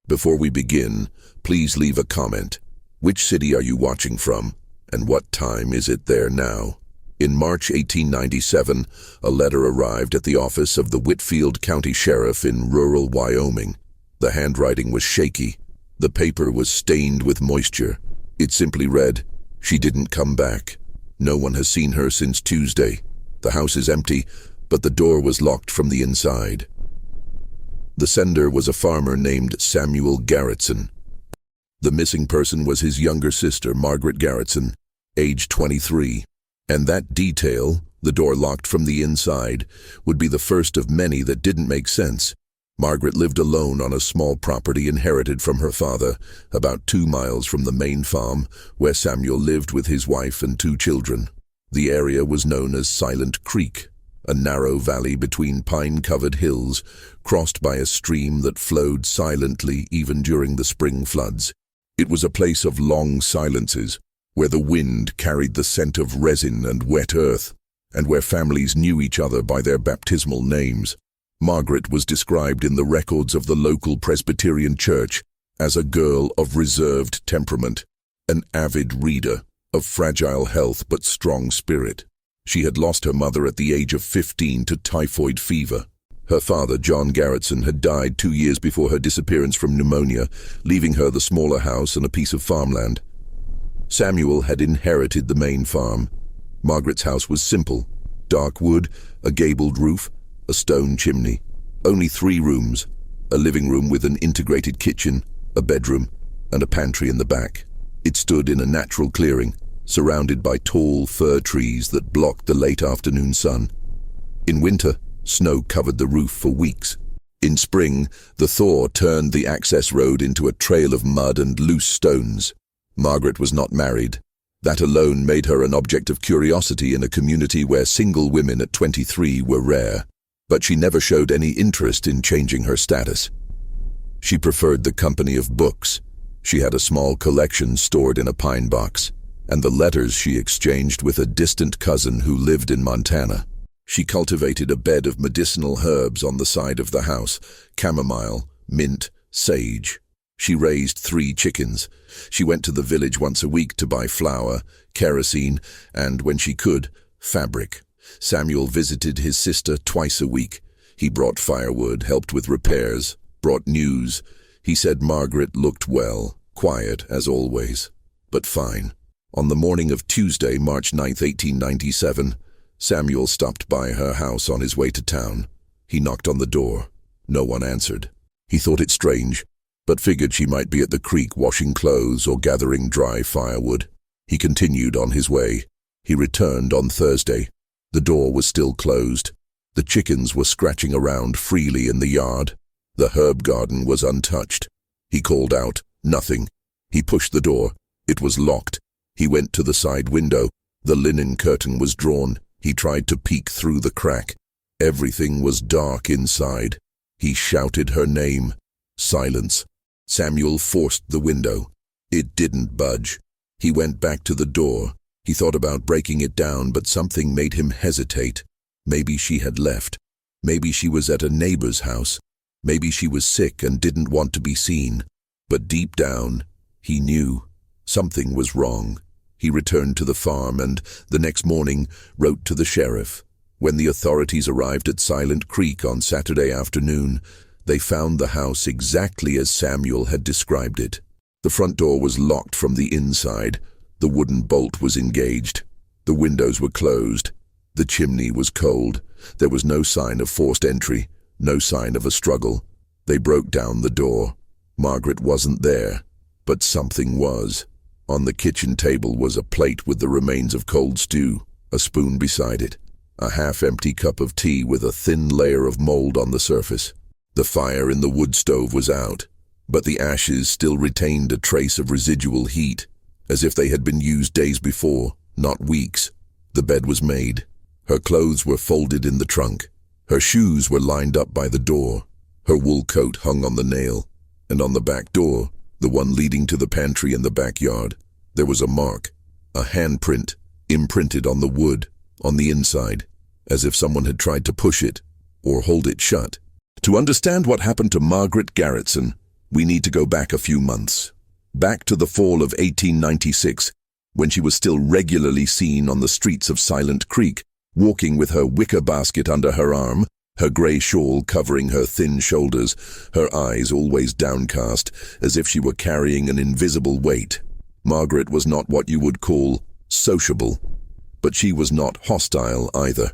Before we begin, please leave a comment. Which city are you watching from, and what time is it there now? In March 1897, a letter arrived at the office of the Whitfield County Sheriff in rural Wyoming. The handwriting was shaky. The paper was stained with moisture. It simply read, "She didn't come back. No one has seen her since Tuesday. The house is empty, but the door was locked from the inside." The sender was a farmer named Samuel Garretson. The missing person was his younger sister, Margaret Garretson, age 23. And that detail, the door locked from the inside, would be the first of many that didn't make sense. Margaret lived alone on a small property inherited from her father, about 2 miles from the main farm, where Samuel lived with his wife and 2 children. The area was known as Silent Creek, a narrow valley between pine-covered hills, crossed by a stream that flowed silently even during the spring floods. It was a place of long silences, where the wind carried the scent of resin and wet earth, and where families knew each other by their baptismal names. Margaret was described in the records of the local Presbyterian church as a girl of reserved temperament, an avid reader, of fragile health but strong spirit. She had lost her mother at the age of 15 to typhoid fever. Her father, John Garretson, had died 2 years before her disappearance from pneumonia, leaving her the smaller house and a piece of farmland. Samuel had inherited the main farm. Margaret's house was simple: dark wood, a gabled roof, a stone chimney. Only 3 rooms: a living room with an integrated kitchen, a bedroom, and a pantry in the back. It stood in a natural clearing, surrounded by tall fir trees that blocked the late afternoon sun. In winter, snow covered the roof for weeks. In spring, the thaw turned the access road into a trail of mud and loose stones. Margaret was not married. That alone made her an object of curiosity in a community where single women at 23 were rare. But she never showed any interest in changing her status. She preferred the company of books. She had a small collection stored in a pine box, and the letters she exchanged with a distant cousin who lived in Montana. She cultivated a bed of medicinal herbs on the side of the house: chamomile, mint, sage. She raised 3 chickens. She went to the village once a week to buy flour, kerosene, and, when she could, fabric. Samuel visited his sister twice a week. He brought firewood, helped with repairs, brought news. He said Margaret looked well, quiet as always, but fine. On the morning of Tuesday, March 9, 1897, Samuel stopped by her house on his way to town. He knocked on the door. No one answered. He thought it strange, but figured she might be at the creek washing clothes or gathering dry firewood. He continued on his way. He returned on Thursday. The door was still closed. The chickens were scratching around freely in the yard. The herb garden was untouched. He called out, nothing. He pushed the door. It was locked. He went to the side window. The linen curtain was drawn. He tried to peek through the crack. Everything was dark inside. He shouted her name. Silence. Samuel forced the window. It didn't budge. He went back to the door. He thought about breaking it down, but something made him hesitate. Maybe she had left. Maybe she was at a neighbor's house. Maybe she was sick and didn't want to be seen. But deep down, he knew something was wrong. He returned to the farm and, the next morning, wrote to the sheriff. When the authorities arrived at Silent Creek on Saturday afternoon, they found the house exactly as Samuel had described it. The front door was locked from the inside. The wooden bolt was engaged. The windows were closed. The chimney was cold. There was no sign of forced entry, no sign of a struggle. They broke down the door. Margaret wasn't there, but something was. On the kitchen table was a plate with the remains of cold stew, a spoon beside it, a half-empty cup of tea with a thin layer of mold on the surface. The fire in the wood stove was out, but the ashes still retained a trace of residual heat, as if they had been used days before, not weeks. The bed was made. Her clothes were folded in the trunk. Her shoes were lined up by the door. Her wool coat hung on the nail, and on the back door, the one leading to the pantry in the backyard, there was a mark, a handprint, imprinted on the wood, on the inside, as if someone had tried to push it or hold it shut. To understand what happened to Margaret Garretson, We need to go back a few months. Back to the fall of 1896, when she was still regularly seen on the streets of Silent Creek, walking with her wicker basket under her arm, her grey shawl covering her thin shoulders, her eyes always downcast, as if she were carrying an invisible weight. Margaret was not what you would call sociable, but she was not hostile either.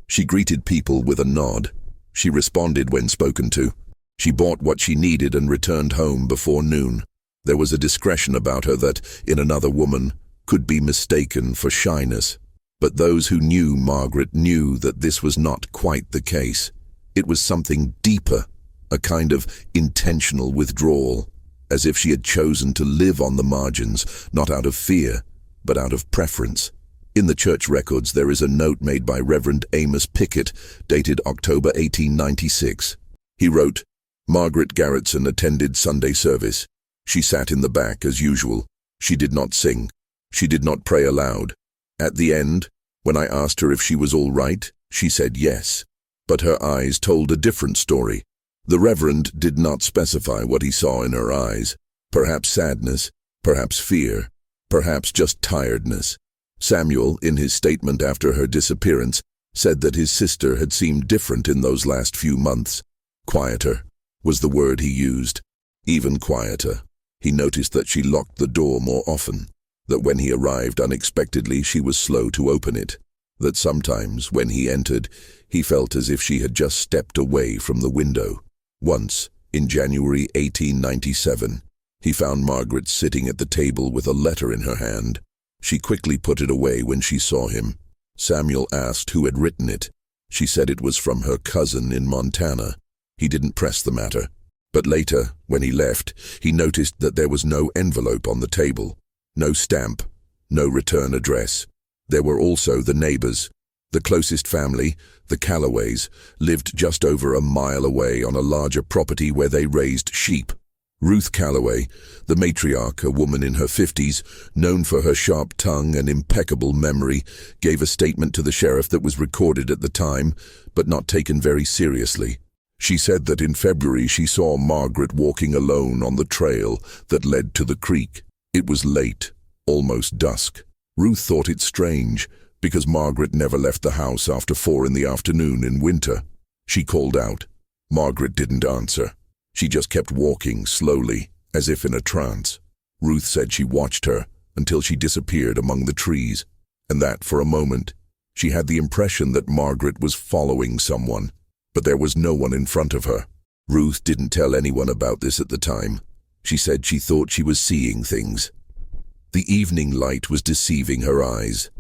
She greeted people with a nod. She responded when spoken to. She bought what she needed and returned home before noon. There was a discretion about her that, in another woman, could be mistaken for shyness. But those who knew Margaret knew that this was not quite the case. It was something deeper, a kind of intentional withdrawal, as if she had chosen to live on the margins, not out of fear, but out of preference. In the church records there is a note made by Reverend Amos Pickett, dated October 1896. He wrote, "Margaret Garretson attended Sunday service. She sat in the back as usual. She did not sing. She did not pray aloud. At the end, when I asked her if she was all right, she said yes. But her eyes told a different story. The Reverend did not specify what he saw in her eyes. Perhaps sadness, perhaps fear, perhaps just tiredness. Samuel, in his statement after her disappearance, said that his sister had seemed different in those last few months. Quieter was the word he used. Even quieter. He noticed that she locked the door more often, that when he arrived unexpectedly she was slow to open it, that sometimes, when he entered, he felt as if she had just stepped away from the window. Once, in January 1897, he found Margaret sitting at the table with a letter in her hand. She quickly put it away when she saw him. Samuel asked who had written it. She said it was from her cousin in Montana. He didn't press the matter. But later, when he left, he noticed that there was no envelope on the table, no stamp, no return address. There were also the neighbors. The closest family, the Callaways, lived just over a mile away on a larger property where they raised sheep. Ruth Callaway, the matriarch, a woman in her 50s, known for her sharp tongue and impeccable memory, gave a statement to the sheriff that was recorded at the time, but not taken very seriously. She said that in February she saw Margaret walking alone on the trail that led to the creek. It was late, almost dusk. Ruth thought it strange, because Margaret never left the house after 4 in the afternoon in winter. She called out. Margaret didn't answer. She just kept walking slowly, as if in a trance. Ruth said she watched her until she disappeared among the trees, and that, for a moment, she had the impression that Margaret was following someone, but there was no one in front of her. Ruth didn't tell anyone about this at the time. She said she thought she was seeing things. The evening light was deceiving her eyes.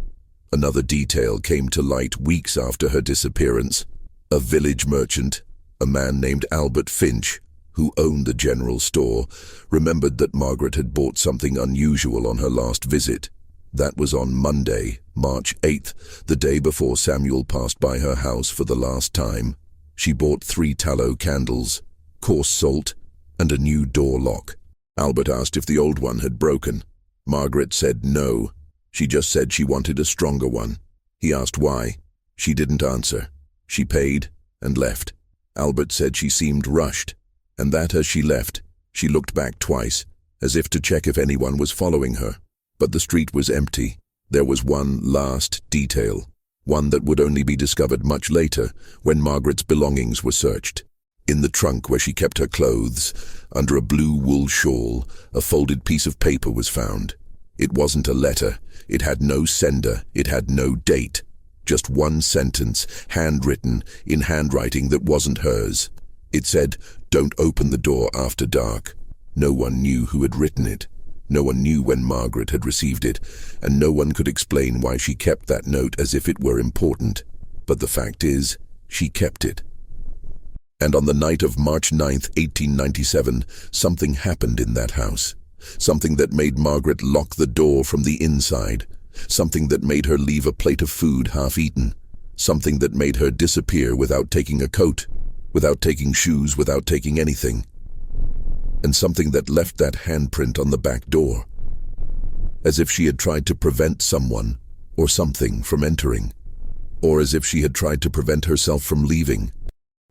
Another detail came to light weeks after her disappearance. A village merchant, a man named Albert Finch, who owned the general store, remembered that Margaret had bought something unusual on her last visit. That was on Monday, March 8th, the day before Samuel passed by her house for the last time. She bought 3 tallow candles, coarse salt, and a new door lock. Albert asked if the old one had broken. Margaret said no. She just said she wanted a stronger one. He asked why. She didn't answer. She paid and left. Albert said she seemed rushed, and that as she left, she looked back twice, as if to check if anyone was following her. But the street was empty. There was one last detail, one that would only be discovered much later, when Margaret's belongings were searched. In the trunk where she kept her clothes, under a blue wool shawl, a folded piece of paper was found. It wasn't a letter. It had no sender. It had no date. Just one sentence, handwritten, in handwriting that wasn't hers. It said, "Don't open the door after dark." No one knew who had written it. No one knew when Margaret had received it, and no one could explain why she kept that note as if it were important. But the fact is, she kept it. And on the night of March 9th, 1897, something happened in that house. Something that made Margaret lock the door from the inside. Something that made her leave a plate of food half-eaten. Something that made her disappear without taking a coat, without taking shoes, without taking anything. And something that left that handprint on the back door, as if she had tried to prevent someone or something from entering, or as if she had tried to prevent herself from leaving.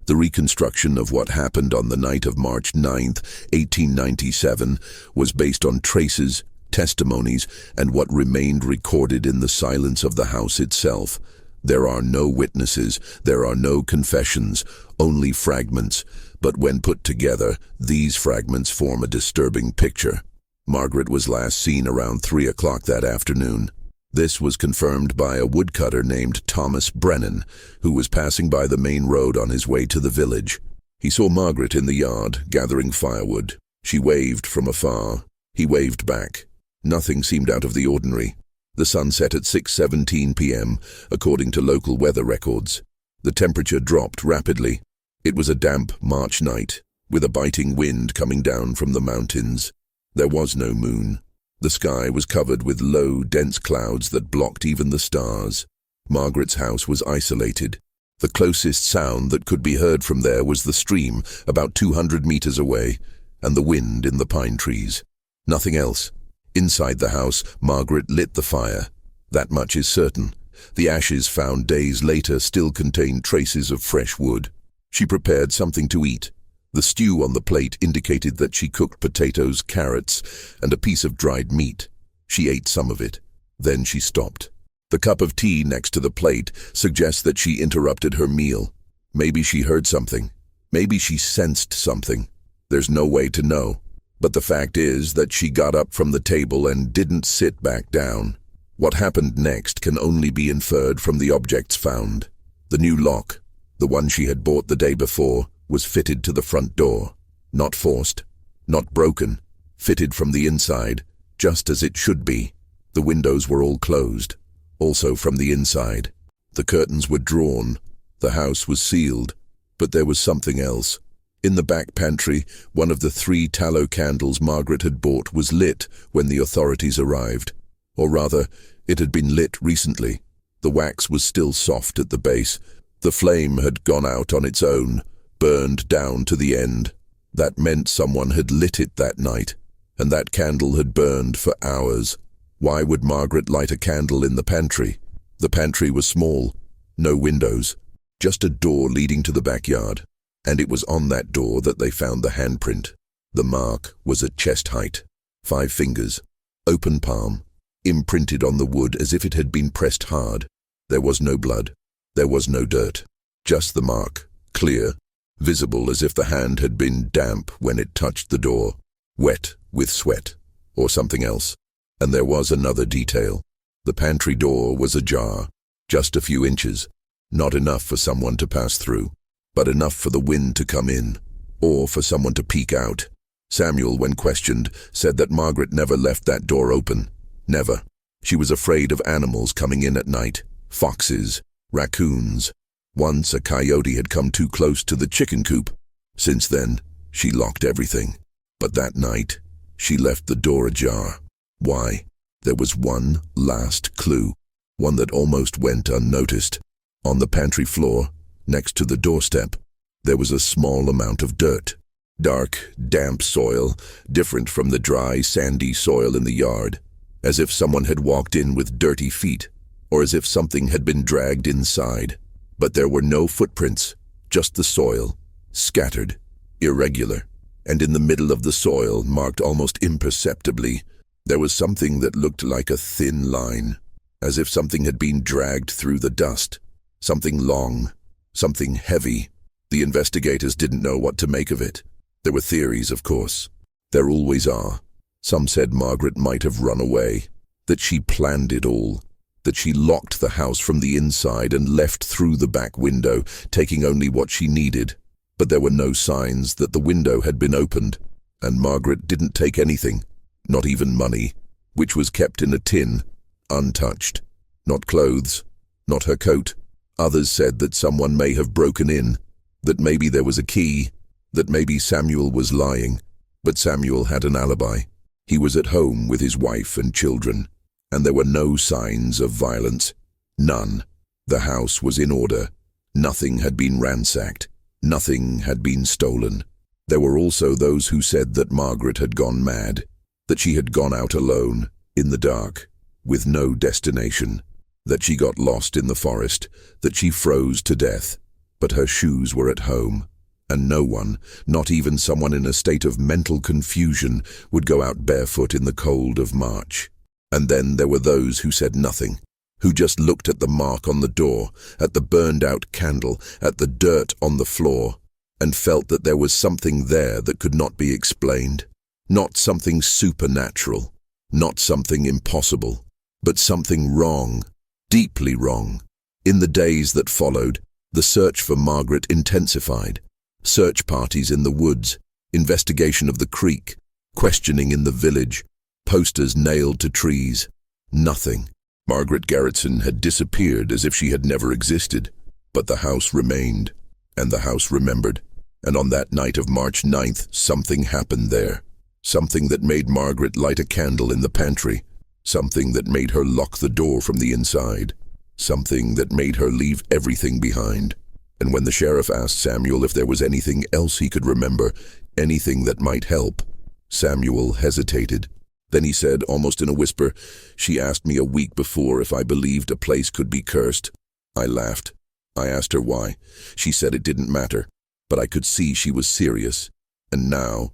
The reconstruction of what happened on the night of March 9th, 1897, was based on traces, testimonies, and what remained recorded in the silence of the house itself. There are no witnesses, there are no confessions, only fragments, but when put together, these fragments form a disturbing picture. Margaret was last seen around 3 o'clock that afternoon. This was confirmed by a woodcutter named Thomas Brennan, who was passing by the main road on his way to the village. He saw Margaret in the yard, gathering firewood. She waved from afar. He waved back. Nothing seemed out of the ordinary. The sun set at 6:17 p.m., according to local weather records. The temperature dropped rapidly. It was a damp March night, with a biting wind coming down from the mountains. There was no moon. The sky was covered with low, dense clouds that blocked even the stars. Margaret's house was isolated. The closest sound that could be heard from there was the stream, about 200 meters away, and the wind in the pine trees. Nothing else. Inside the house, Margaret lit the fire. That much is certain. The ashes found days later still contained traces of fresh wood. She prepared something to eat. The stew on the plate indicated that she cooked potatoes, carrots, and a piece of dried meat. She ate some of it. Then she stopped. The cup of tea next to the plate suggests that she interrupted her meal. Maybe she heard something. Maybe she sensed something. There's no way to know. But the fact is that she got up from the table and didn't sit back down. What happened next can only be inferred from the objects found. The new lock, the one she had bought the day before, was fitted to the front door. Not forced, not broken, fitted from the inside, just as it should be. The windows were all closed, also from the inside. The curtains were drawn. The house was sealed. But there was something else. In the back pantry, one of the 3 tallow candles Margaret had bought was lit when the authorities arrived. Or rather, it had been lit recently. The wax was still soft at the base. The flame had gone out on its own, burned down to the end. That meant someone had lit it that night, and that candle had burned for hours. Why would Margaret light a candle in the pantry? The pantry was small, no windows, just a door leading to the backyard. And it was on that door that they found the handprint. The mark was at chest height, 5 fingers, open palm, imprinted on the wood as if it had been pressed hard. There was no blood. There was no dirt. Just the mark, clear, visible as if the hand had been damp when it touched the door, wet with sweat, or something else. And there was another detail. The pantry door was ajar, just a few inches, not enough for someone to pass through, but enough for the wind to come in, or for someone to peek out. Samuel, when questioned, said that Margaret never left that door open. Never. She was afraid of animals coming in at night, foxes, raccoons. Once a coyote had come too close to the chicken coop. Since then, she locked everything. But that night, she left the door ajar. Why? There was one last clue, one that almost went unnoticed. On the pantry floor, next to the doorstep, there was a small amount of dirt. Dark, damp soil, different from the dry, sandy soil in the yard, as if someone had walked in with dirty feet, or as if something had been dragged inside. But there were no footprints, just the soil, scattered, irregular, and in the middle of the soil, marked almost imperceptibly, there was something that looked like a thin line, as if something had been dragged through the dust, something long, something heavy. The investigators didn't know what to make of it. There were theories, of course. There always are. Some said Margaret might have run away, that she planned it all, that she locked the house from the inside and left through the back window, taking only what she needed. But there were no signs that the window had been opened, and Margaret didn't take anything, not even money, which was kept in a tin, untouched. Not clothes, not her coat. Others said that someone may have broken in, that maybe there was a key, that maybe Samuel was lying. But Samuel had an alibi. He was at home with his wife and children, and there were no signs of violence. None. The house was in order. Nothing had been ransacked. Nothing had been stolen. There were also those who said that Margaret had gone mad, that she had gone out alone, in the dark, with no destination, that she got lost in the forest, that she froze to death. but her shoes were at home, and no one, not even someone in a state of mental confusion, would go out barefoot in the cold of March. And then there were those who said nothing, who just looked at the mark on the door, at the burned-out candle, at the dirt on the floor, and felt that there was something there that could not be explained. Not something supernatural, not something impossible, but something wrong, deeply wrong. In the days that followed, the search for Margaret intensified. Search parties in the woods, investigation of the creek, questioning in the village, posters nailed to trees. Nothing. Margaret Garretson had disappeared as if she had never existed, but the house remained, and the house remembered. And on that night of March 9th, something happened there. Something that made Margaret light a candle in the pantry. Something that made her lock the door from the inside. Something that made her leave everything behind. And when the sheriff asked Samuel if there was anything else he could remember, anything that might help, Samuel hesitated. Then he said, almost in a whisper, "She asked me a week before if I believed a place could be cursed." I laughed. I asked her why. She said it didn't matter, but I could see she was serious. And now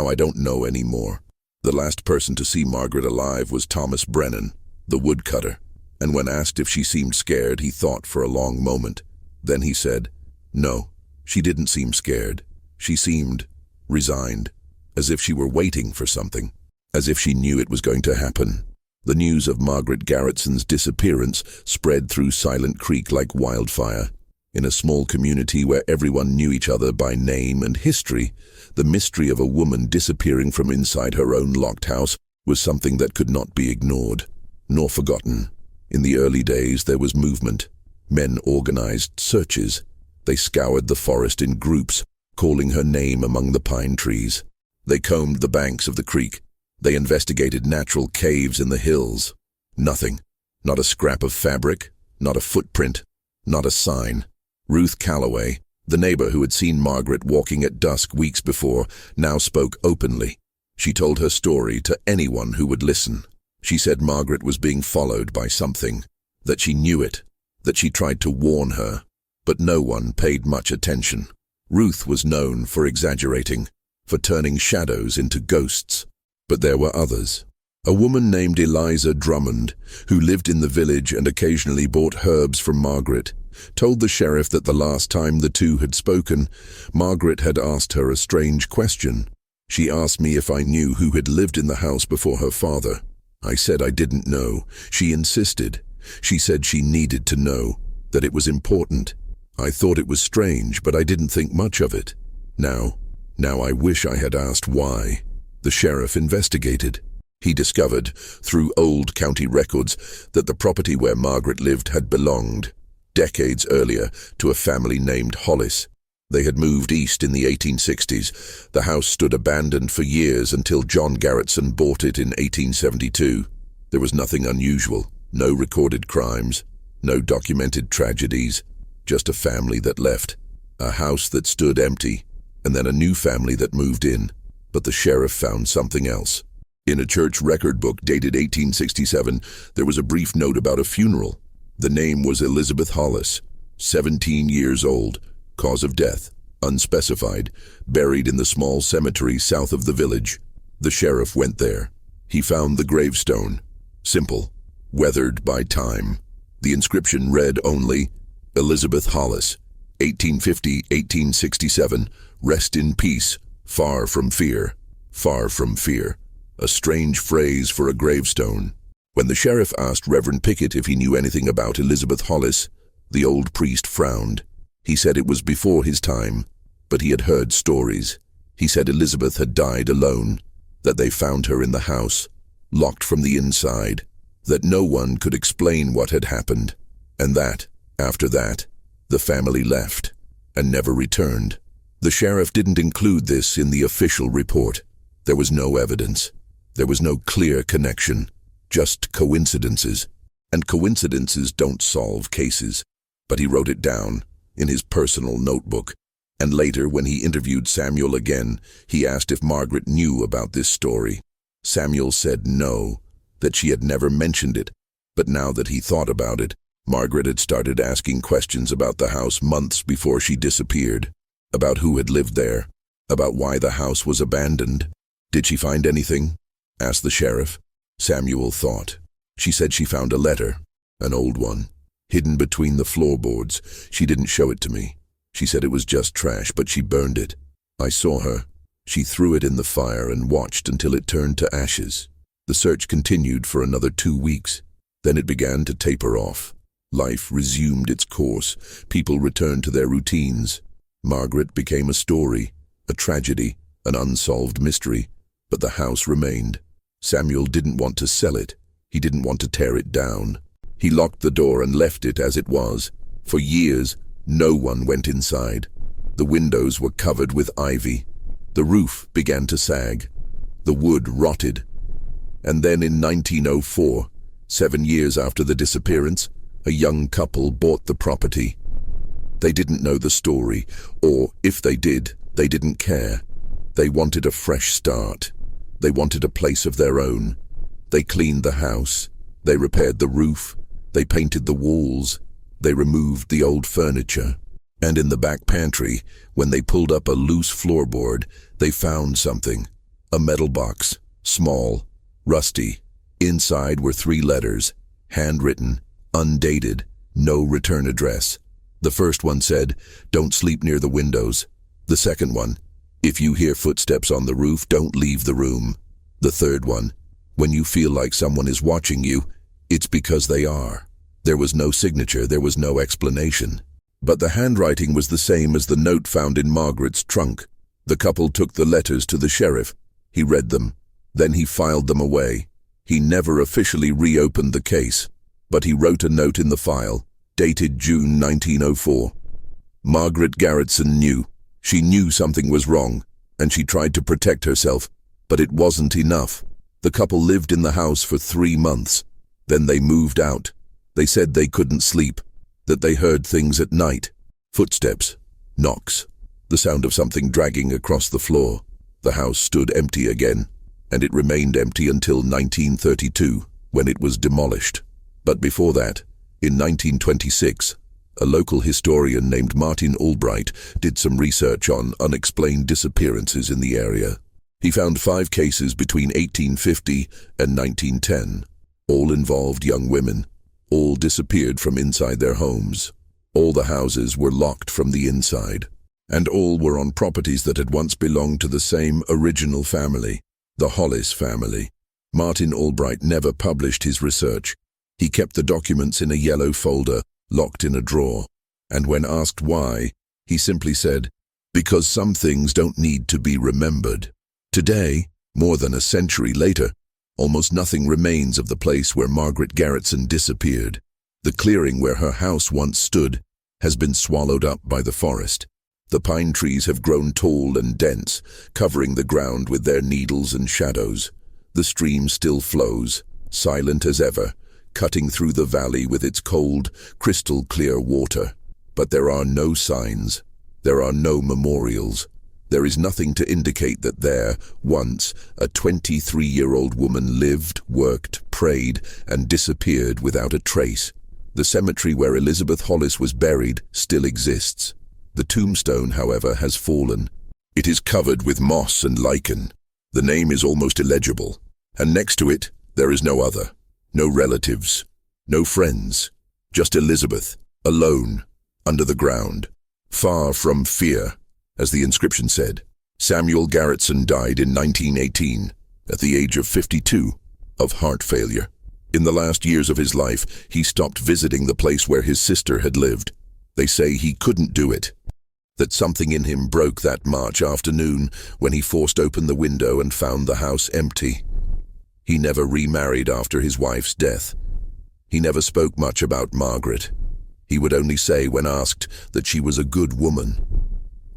I don't know anymore. The last person to see Margaret alive was Thomas Brennan, the woodcutter. And when asked if she seemed scared, he thought for a long moment. Then he said, "No, she didn't seem scared. She seemed resigned, as if she were waiting for something, as if she knew it was going to happen." The news of Margaret Garretson's disappearance spread through Silent Creek like wildfire. In a small community where everyone knew each other by name and history, the mystery of a woman disappearing from inside her own locked house was something that could not be ignored, nor forgotten. In the early days there was movement. Men organized searches. They scoured the forest in groups, calling her name among the pine trees. They combed the banks of the creek. They investigated natural caves in the hills. Nothing. Not a scrap of fabric, not a footprint, not a sign. Ruth Calloway, the neighbor who had seen Margaret walking at dusk weeks before, now spoke openly. She told her story to anyone who would listen. She said Margaret was being followed by something, that she knew it, that she tried to warn her, but no one paid much attention. Ruth was known for exaggerating, for turning shadows into ghosts. But there were others. A woman named Eliza Drummond, who lived in the village and occasionally bought herbs from Margaret, told the sheriff that the last time the two had spoken, Margaret had asked her a strange question. "She asked me if I knew who had lived in the house before her father. I said I didn't know. She insisted. She said she needed to know, that it was important. I thought it was strange, but I didn't think much of it. Now I wish I had asked why." The sheriff investigated. He discovered, through old county records, that the property where Margaret lived had belonged, decades earlier, to a family named Hollis. They had moved east in the 1860s. The house stood abandoned for years until John Garretson bought it in 1872. There was nothing unusual, no recorded crimes, no documented tragedies, just a family that left, a house that stood empty, and then a new family that moved in. But the sheriff found something else. In a church record book dated 1867, there was a brief note about a funeral. The name was Elizabeth Hollis, 17 years old, cause of death, unspecified, buried in the small cemetery south of the village. The sheriff went there. He found the gravestone. Simple, weathered by time. The inscription read only, "Elizabeth Hollis, 1850-1867, rest in peace, far from fear, far from fear." A strange phrase for a gravestone. When the sheriff asked Reverend Pickett if he knew anything about Elizabeth Hollis, the old priest frowned. He said it was before his time, but he had heard stories. He said Elizabeth had died alone, that they found her in the house, locked from the inside, that no one could explain what had happened, and that, after that, the family left and never returned. The sheriff didn't include this in the official report. There was no evidence. There was no clear connection, just coincidences. And coincidences don't solve cases. But he wrote it down in his personal notebook. And later, when he interviewed Samuel again, he asked if Margaret knew about this story. Samuel said no, that she had never mentioned it. But now that he thought about it, Margaret had started asking questions about the house months before she disappeared, about who had lived there, about why the house was abandoned. "Did she find anything?" asked the sheriff. Samuel thought. "She said she found a letter, an old one, hidden between the floorboards. She didn't show it to me. She said it was just trash, but she burned it. I saw her. She threw it in the fire and watched until it turned to ashes." The search continued for another 2 weeks. Then it began to taper off. Life resumed its course. People returned to their routines. Margaret became a story, a tragedy, an unsolved mystery, but the house remained. Samuel didn't want to sell it. He didn't want to tear it down. He locked the door and left it as it was. For years, no one went inside. The windows were covered with ivy. The roof began to sag. The wood rotted. And then in 1904, 7 years after the disappearance, a young couple bought the property. They didn't know the story, or if they did, they didn't care. They wanted a fresh start. They wanted a place of their own. They cleaned the house. They repaired the roof. They painted the walls. They removed the old furniture. And in the back pantry, when they pulled up a loose floorboard, they found something. A metal box, small, rusty. Inside were 3 letters, handwritten, undated, no return address. The first one said, "Don't sleep near the windows." The second one, "If you hear footsteps on the roof, don't leave the room." The third one, "When you feel like someone is watching you, it's because they are." There was no signature, there was no explanation. But the handwriting was the same as the note found in Margaret's trunk. The couple took the letters to the sheriff. He read them. Then he filed them away. He never officially reopened the case, but he wrote a note in the file, dated June 1904. Margaret Garretson knew. She knew something was wrong, and she tried to protect herself, but it wasn't enough. The couple lived in the house for 3 months. Then they moved out. They said they couldn't sleep, that they heard things at night. Footsteps, knocks, the sound of something dragging across the floor. The house stood empty again, and it remained empty until 1932, when it was demolished. But before that, in 1926, a local historian named Martin Albright did some research on unexplained disappearances in the area. He found 5 cases between 1850 and 1910. All involved young women. All disappeared from inside their homes. All the houses were locked from the inside. And all were on properties that had once belonged to the same original family, the Hollis family. Martin Albright never published his research. He kept the documents in a yellow folder, locked in a drawer. And when asked why, he simply said, "Because some things don't need to be remembered." Today, more than a century later, almost nothing remains of the place where Margaret Garretson disappeared. The clearing where her house once stood has been swallowed up by the forest. The pine trees have grown tall and dense, covering the ground with their needles and shadows. The stream still flows, silent as ever, cutting through the valley with its cold, crystal-clear water. But there are no signs. There are no memorials. There is nothing to indicate that there, once, a 23-year-old woman lived, worked, prayed, and disappeared without a trace. The cemetery where Elizabeth Hollis was buried still exists. The tombstone, however, has fallen. It is covered with moss and lichen. The name is almost illegible, and next to it, there is no other. No relatives, no friends, just Elizabeth, alone, under the ground, far from fear, as the inscription said. Samuel Garretson died in 1918, at the age of 52, of heart failure. In the last years of his life, he stopped visiting the place where his sister had lived. They say he couldn't do it, that something in him broke that March afternoon when he forced open the window and found the house empty. He never remarried after his wife's death. He never spoke much about Margaret. He would only say when asked that she was a good woman,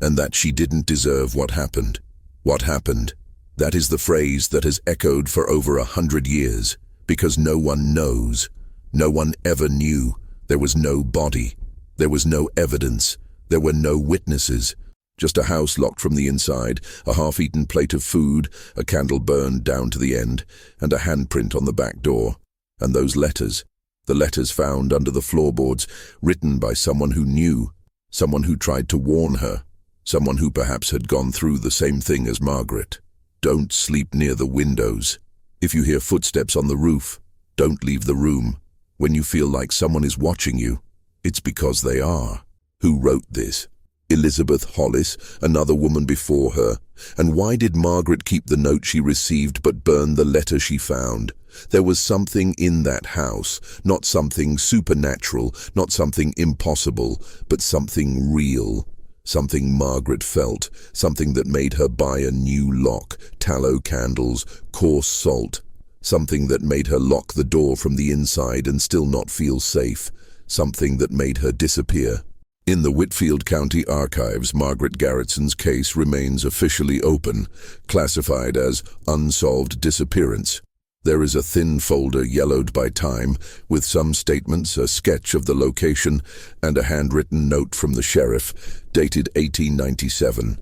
and that she didn't deserve what happened. What happened? That is the phrase that has echoed for over 100 years, because no one knows. No one ever knew. There was no body. There was no evidence. There were no witnesses. Just a house locked from the inside, a half-eaten plate of food, a candle burned down to the end, and a handprint on the back door. And those letters. The letters found under the floorboards, written by someone who knew, someone who tried to warn her, someone who perhaps had gone through the same thing as Margaret. Don't sleep near the windows. If you hear footsteps on the roof, don't leave the room. When you feel like someone is watching you, it's because they are. Who wrote this? Elizabeth Hollis, another woman before her? And why did Margaret keep the note she received but burn the letter she found? There was something in that house, not something supernatural, not something impossible, but something real. Something Margaret felt, something that made her buy a new lock, tallow candles, coarse salt. Something that made her lock the door from the inside and still not feel safe. Something that made her disappear. In the Whitfield County Archives, Margaret Garretson's case remains officially open, classified as unsolved disappearance. There is a thin folder yellowed by time, with some statements, a sketch of the location, and a handwritten note from the sheriff, dated 1897.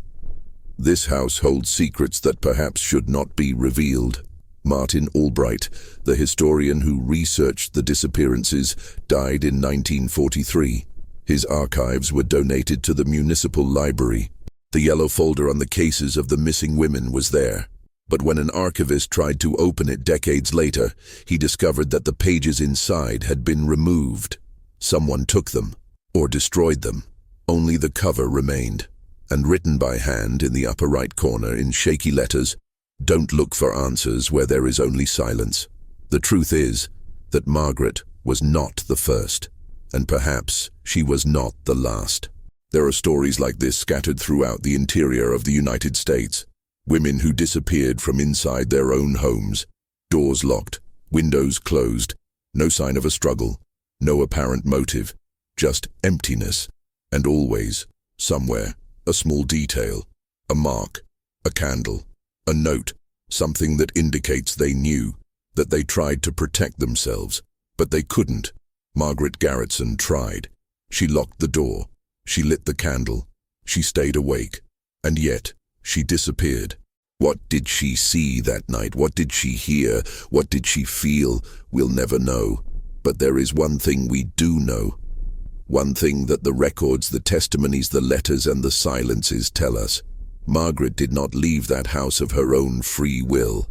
This house holds secrets that perhaps should not be revealed. Martin Albright, the historian who researched the disappearances, died in 1943. His archives were donated to the municipal library. The yellow folder on the cases of the missing women was there. But when an archivist tried to open it decades later, he discovered that the pages inside had been removed. Someone took them, or destroyed them. Only the cover remained, and written by hand in the upper right corner in shaky letters, "Don't look for answers where there is only silence." The truth is that Margaret was not the first, and perhaps she was not the last. There are stories like this scattered throughout the interior of the United States. Women who disappeared from inside their own homes, doors locked, windows closed, no sign of a struggle, no apparent motive, just emptiness, and always, somewhere, a small detail, a mark, a candle, a note, something that indicates they knew, that they tried to protect themselves, but they couldn't. Margaret Garretson tried. She locked the door, she lit the candle, she stayed awake, and yet, she disappeared. What did she see that night? What did she hear? What did she feel? We'll never know. But there is one thing we do know. One thing that the records, the testimonies, the letters, and the silences tell us. Margaret did not leave that house of her own free will.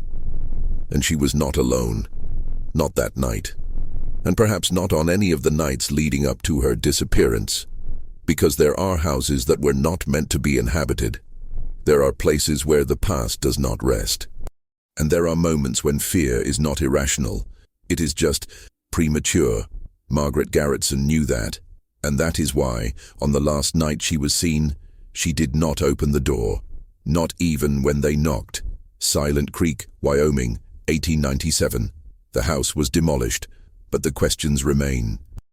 And she was not alone. Not that night. And perhaps not on any of the nights leading up to her disappearance. Because there are houses that were not meant to be inhabited. There are places where the past does not rest. And there are moments when fear is not irrational. It is just premature. Margaret Garretson knew that. And that is why, on the last night she was seen, she did not open the door. Not even when they knocked. Silent Creek, Wyoming, 1897. The house was demolished, but the questions remain.